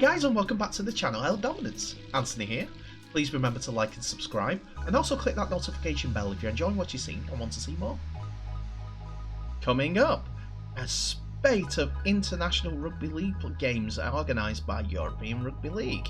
guys, and welcome back to the channel L Dominance. Anthony here. Please remember to like and subscribe, and also click that notification bell if you're enjoying what you're seeing and want to see more. Coming up, a spate of international rugby league games organised by European Rugby League,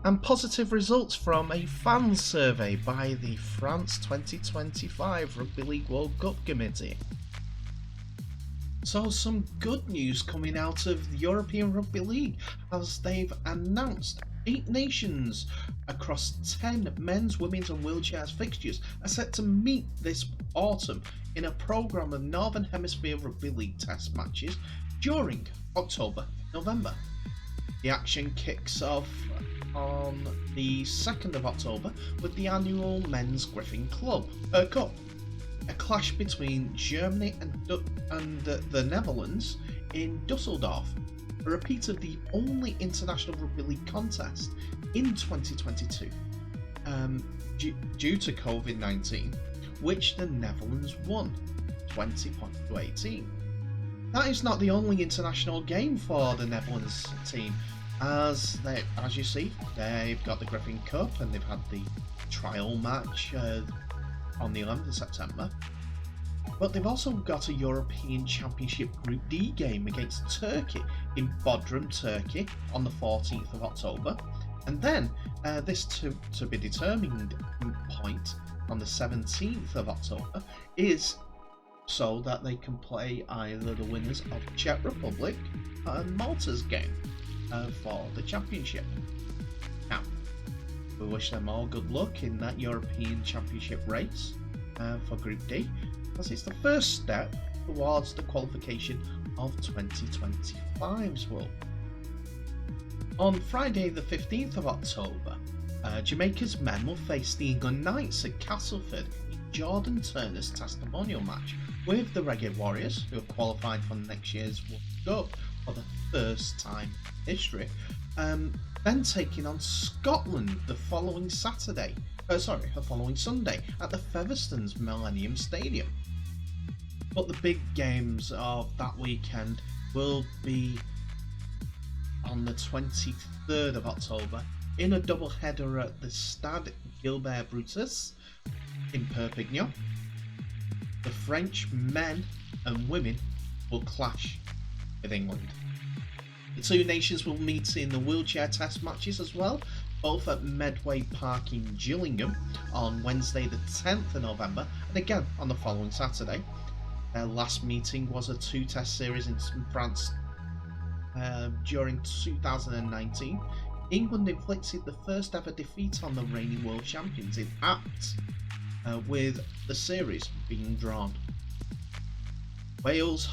and positive results from a fan survey by the France 2025 Rugby League World Cup Committee. So some good news coming out of the European Rugby League, as they've announced 8 nations across 10 men's, women's and wheelchairs fixtures are set to meet this autumn in a programme of Northern Hemisphere Rugby League test matches during October-November. The action kicks off on the 2nd of October with the annual Men's Griffin Cup. A clash between Germany and the Netherlands in Dusseldorf, a repeat of the only international rugby league contest in 2022 due to COVID-19, which the Netherlands won 20-18. That is not the only international game for the Netherlands team, as you see, they've got the Griffin Cup and they've had the trial match on the 11th of September, but they've also got a European Championship Group D game against Turkey in Bodrum, Turkey on the 14th of October, and then this to be determined point on the 17th of October is so that they can play either the winners of Czech Republic and Malta's game for the championship. Now, we wish them all good luck in that European Championship race for Group D, as it's the first step towards the qualification of 2025's World. On Friday the 15th of October, Jamaica's men will face the England Knights at Castleford in Jordan Turner's testimonial match, with the Reggae Warriors, who have qualified for next year's World Cup for the first time in history, then taking on Scotland the following Sunday at the Featherstone's Millennium Stadium. But the big games of that weekend will be on the 23rd of October in a double header at the Stade Gilbert Brutus in Perpignan. The French men and women will clash with England. The two nations will meet in the wheelchair test matches as well, both at Medway Park in Gillingham on Wednesday the 10th of November, and again on the following Saturday. Their last meeting was a 2-test series in France during 2019. England inflicted the first ever defeat on the reigning world champions in Apt, with the series being drawn. Wales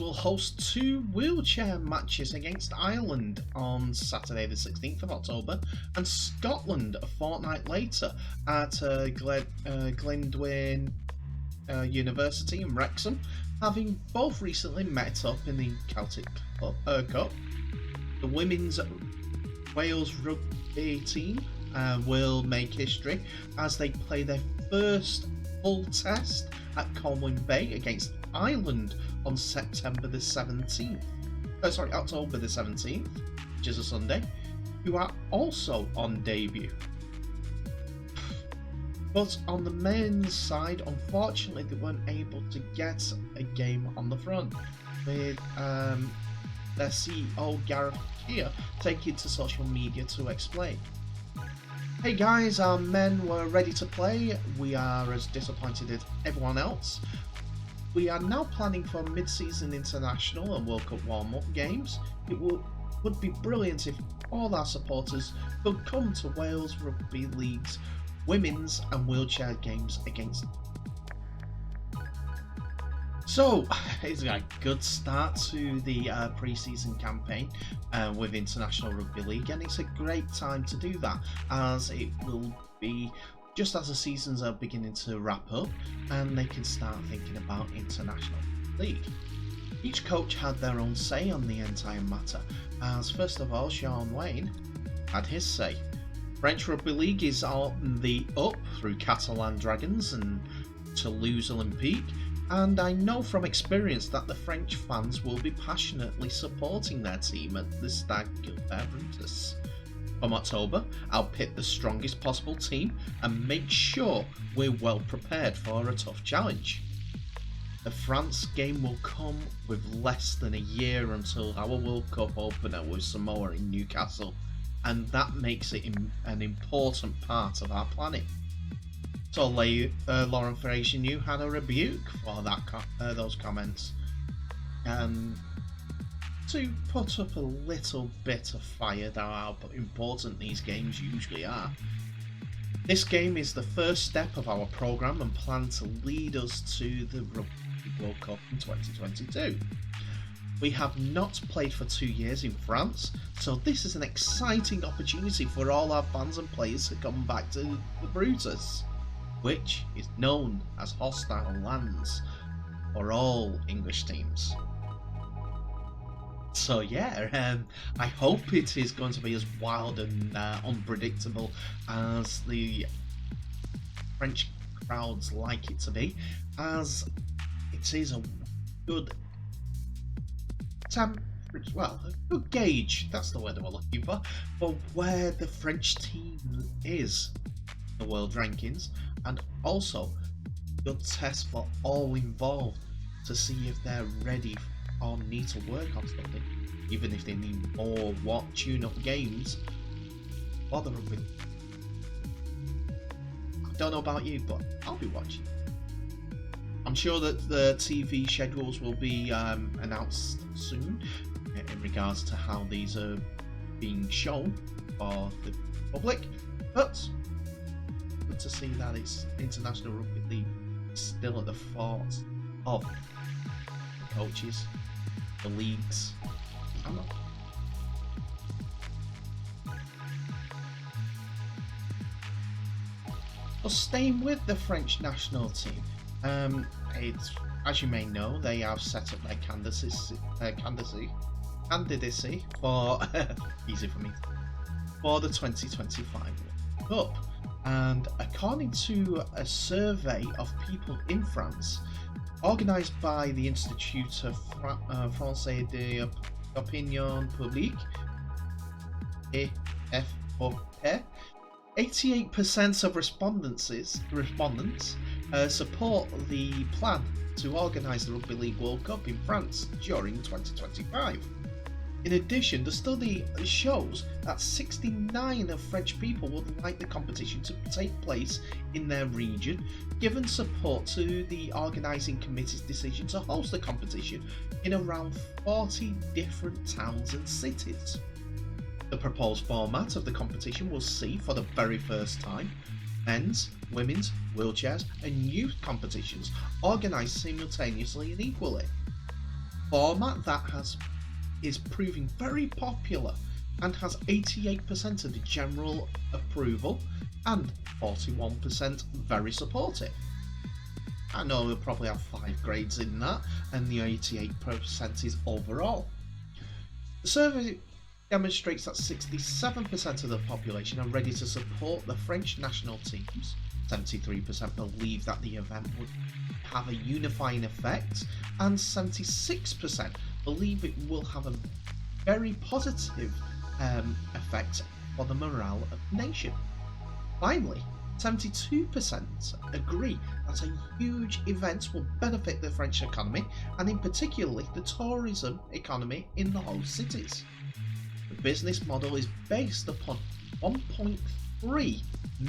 will host 2 wheelchair matches against Ireland on Saturday the 16th of October, and Scotland a fortnight later at Glyndwr University in Wrexham, having both recently met up in the Celtic Cup. The women's Wales rugby team will make history as they play their first full test at Colwyn Bay against Ireland on October the 17th, which is a Sunday, who are also on debut. But on the men's side, unfortunately, they weren't able to get a game on the front, with their CEO Gareth Keir taking to social media to explain. Hey guys, our men were ready to play. We are as disappointed as everyone else. We are now planning for mid-season international and World Cup warm-up games. It would be brilliant if all our supporters could come to Wales Rugby League's women's and wheelchair games against. So, it's a good start to the pre-season campaign with International Rugby League, and it's a great time to do that, as it will be just as the seasons are beginning to wrap up and they can start thinking about International League. Each coach had their own say on the entire matter, as first of all Sean Wayne had his say. French Rugby League is on the up through Catalan Dragons and Toulouse Olympique, and I know from experience that the French fans will be passionately supporting their team at the Stade Gilbert Brutus. From October, I'll pit the strongest possible team and make sure we're well prepared for a tough challenge. The France game will come with less than a year until our World Cup opener with Samoa in Newcastle, and that makes it an important part of our planning. So Laurent Ferrigno had a rebuke for those comments, to put up a little bit of fire to how important these games usually are. This game is the first step of our programme and plan to lead us to the Rugby World Cup in 2022. We have not played for 2 years in France, so this is an exciting opportunity for all our fans and players to come back to the Brutus, which is known as hostile lands for all English teams. So yeah, I hope it is going to be as wild and unpredictable as the French crowds like it to be, as it is a good a good gauge, that's the word I was looking for where the French team is in the world rankings, and also a good test for all involved to see if they're ready or need to work on something, even if they need more tune-up games for the rugby. I don't know about you, but I'll be watching. I'm sure that the TV schedules will be announced soon in regards to how these are being shown for the public, but good to see that it's International Rugby League still at the fort of the coaches, the leagues. Well, staying with the French national team, as you may know, they have set up their candidacy for easy for me for the 2025 World Cup. And according to a survey of people in France, organised by the Institut Français d'Opinion Publique, FFR, 88% of respondents support the plan to organise the Rugby League World Cup in France during 2025. In addition, the study shows that 69% of French people would like the competition to take place in their region, given support to the organising committee's decision to host the competition in around 40 different towns and cities. The proposed format of the competition will see, for the very first time, men's, women's, wheelchairs and youth competitions organised simultaneously and equally. Format that is proving very popular and has 88% of the general approval and 41% very supportive. I know we'll probably have 5 grades in that, and the 88% is overall. The survey demonstrates that 67% of the population are ready to support the French national teams. 73% believe that the event would have a unifying effect, and 76% believe it will have a very positive effect for the morale of the nation. Finally, 72% agree that a huge event will benefit the French economy, and in particular the tourism economy in the host cities. The business model is based upon 1.3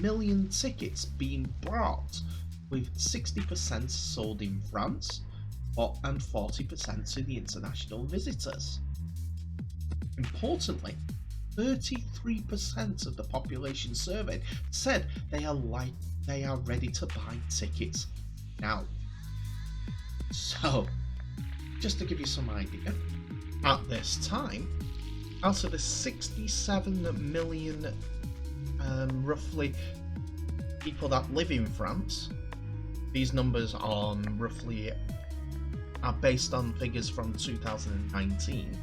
million tickets being bought, with 60% sold in France and 40% to the international visitors. Importantly, 33% of the population surveyed said they are ready to buy tickets now. So, just to give you some idea, at this time, out of the 67 million roughly people that live in France, these numbers are based on figures from 2019.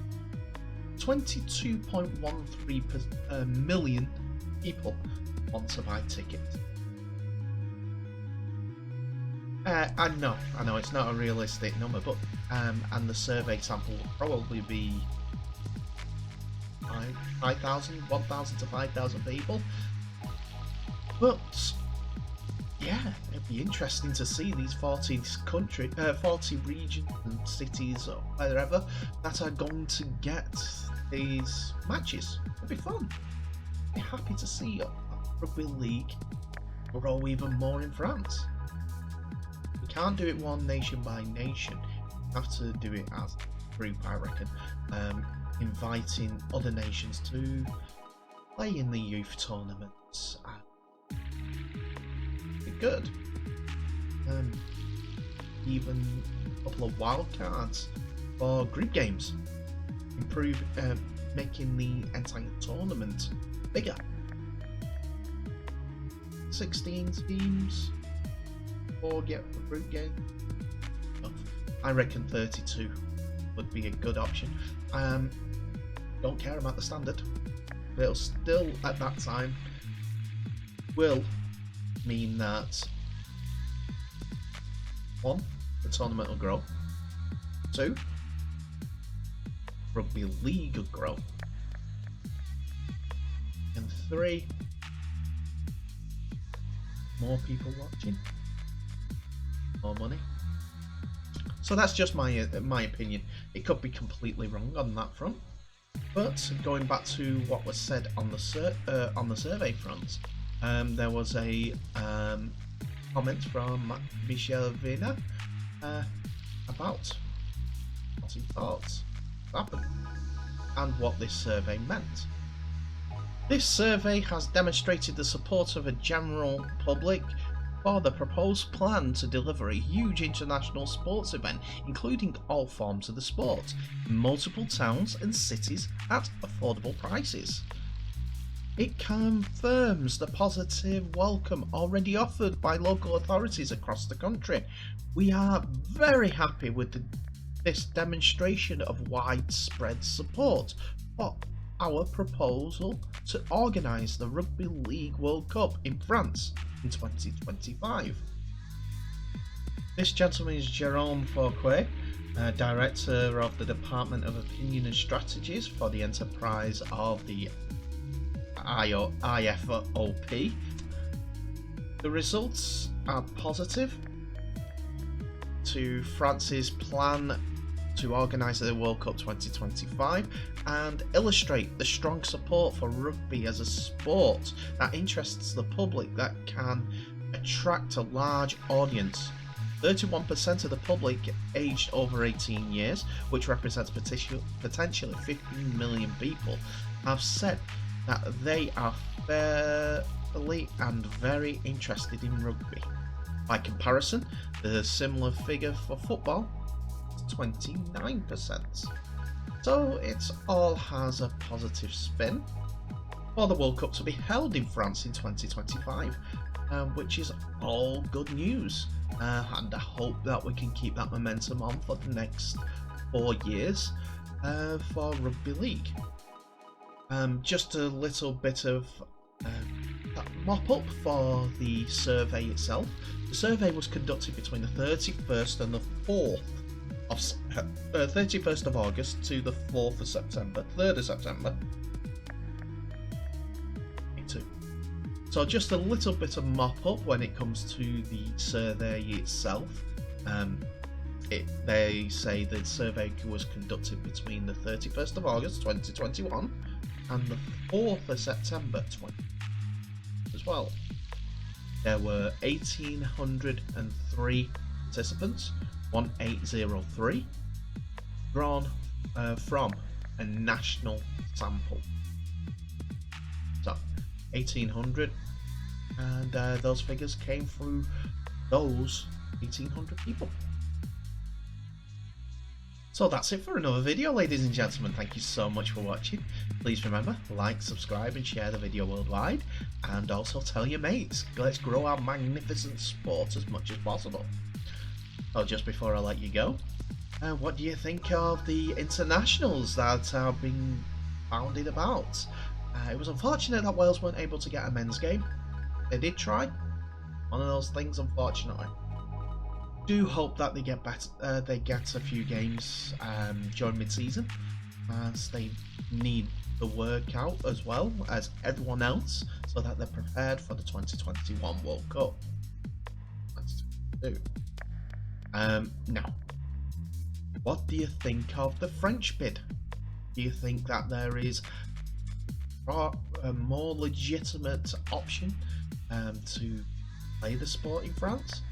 22.13 million people want to buy tickets. I know it's not a realistic number, but and the survey sample will probably be 5,000, 1,000 to 5,000 people. But yeah, it'd be interesting to see these 40 regions and cities or wherever that are going to get these matches. It'd be fun. I'd be happy to see rugby league grow even more in France. We can't do it one nation by nation. We have to do it as a group, I reckon. Inviting other nations to play in the youth tournaments. Be good. Even a couple of wildcards for group games. Improve, making the entire tournament bigger. 16 teams or get a group game. I reckon 32 would be a good option. Don't care about the standard, but it'll still at that time will mean that 1, the tournament will grow, 2, rugby league will grow, and 3, more people watching, more money. So that's just my opinion. It could be completely wrong on that front. But going back to what was said on the survey front, there was a comment from Michel Vina about what he thought happened and what this survey meant. This survey has demonstrated the support of a general public for the proposed plan to deliver a huge international sports event, including all forms of the sport, in multiple towns and cities at affordable prices. It confirms the positive welcome already offered by local authorities across the country. We are very happy with this demonstration of widespread support for our proposal to organise the Rugby League World Cup in France in 2025. This gentleman is Jérôme Fouquet, Director of the Department of Opinion and Strategies for the enterprise of the IFOP. The results are positive to France's plan to organise the World Cup 2025 and illustrate the strong support for rugby as a sport that interests the public, that can attract a large audience. 31% of the public aged over 18 years, which represents potentially 15 million people, have said that they are fairly and very interested in rugby. By comparison, the similar figure for football is 29%. So it all has a positive spin for the World Cup to be held in France in 2025, which is all good news. And I hope that we can keep that momentum on for the next 4 years for Rugby League. Just a little bit of mop up for the survey itself. The survey was conducted between the 31st and the 4th of 31st of August to the 4th of September, 3rd of September. So just a little bit of mop up when it comes to the survey itself. They say the survey was conducted between the 31st of August 2021 and the 4th of September 2020 as well. There were 1,803 participants, 1803, drawn from a national sample. So 1,800, and those figures came through those 1,800 people. So that's it for another video, ladies and gentlemen. Thank you so much for watching. Please remember, like, subscribe and share the video worldwide, and also tell your mates. Let's grow our magnificent sport as much as possible. So just before I let you go, what do you think of the internationals that are being bounded about? It was unfortunate that Wales weren't able to get a men's game. They did try. One of those things, unfortunately. do hope that they get better. They get a few games during mid-season, as they need the workout as well as everyone else, so that they're prepared for the 2021 World Cup. That's what to do. Now, what do you think of the French bid? Do you think that there is a more legitimate option to play the sport in France?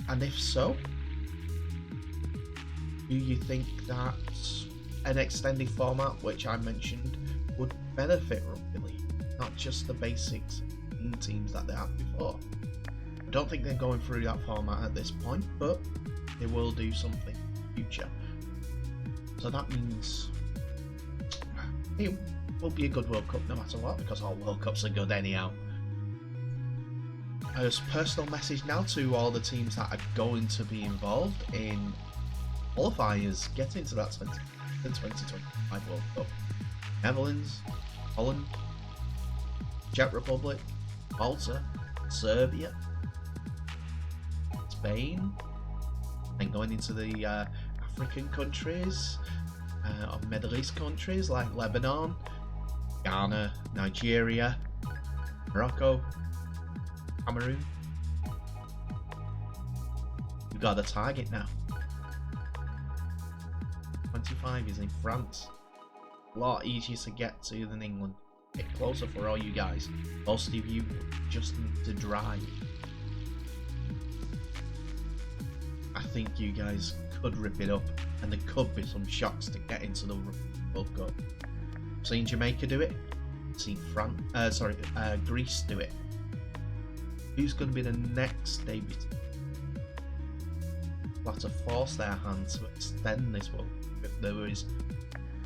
And if so, do you think that an extended format, which I mentioned, would benefit Rugby League, not just the basic teams that they had before? I don't think they're going through that format at this point, but they will do something in the future. So that means it will be a good World Cup no matter what, because all World Cups are good anyhow. A personal message now to all the teams that are going to be involved in qualifiers getting to that 2025 World Cup. Netherlands, Holland, Czech Republic, Malta, Serbia, Spain, and going into the African countries, or Middle East countries like Lebanon, Ghana, Nigeria, Morocco, Cameroon. We've got a target now. 25 is in France. A lot easier to get to than England. Get closer for all you guys. Most of you just need to drive. I think you guys could rip it up, and there could be some shocks to get into the World Cup. I've seen Jamaica do it. I've seen Greece do it. Who's going to be the next debut? They'll have to force their hand to extend this one if there is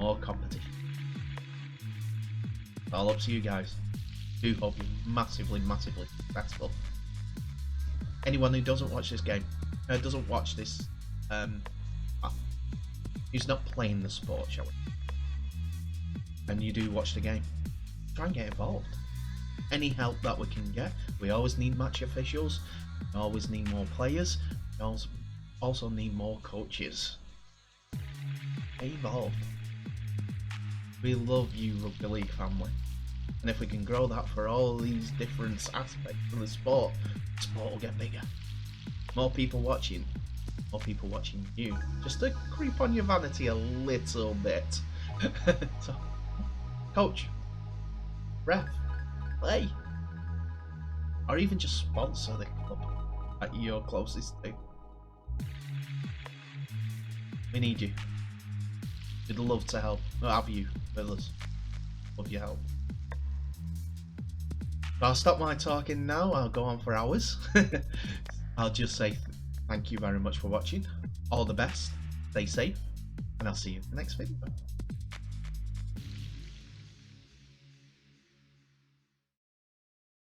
more competition. It's all up to you guys. I do hope you're massively successful. Anyone who doesn't watch this game, doesn't watch this, who's not playing the sport, shall we? And you do watch the game, try and get involved. Any help that we can get. We always need match officials, we always need more players, we also need more coaches. Get involved. We love you, Rugby League family, and if we can grow that for all these different aspects of the sport will get bigger. More people watching you, just to creep on your vanity a little bit. So, coach, ref, play, or even just sponsor the club that you're closest to. We need you. We'd love to have you with us. Love your help. I'll stop my talking now. I'll go on for hours. I'll just say thank you very much for watching. All the best. Stay safe, and I'll see you in the next video.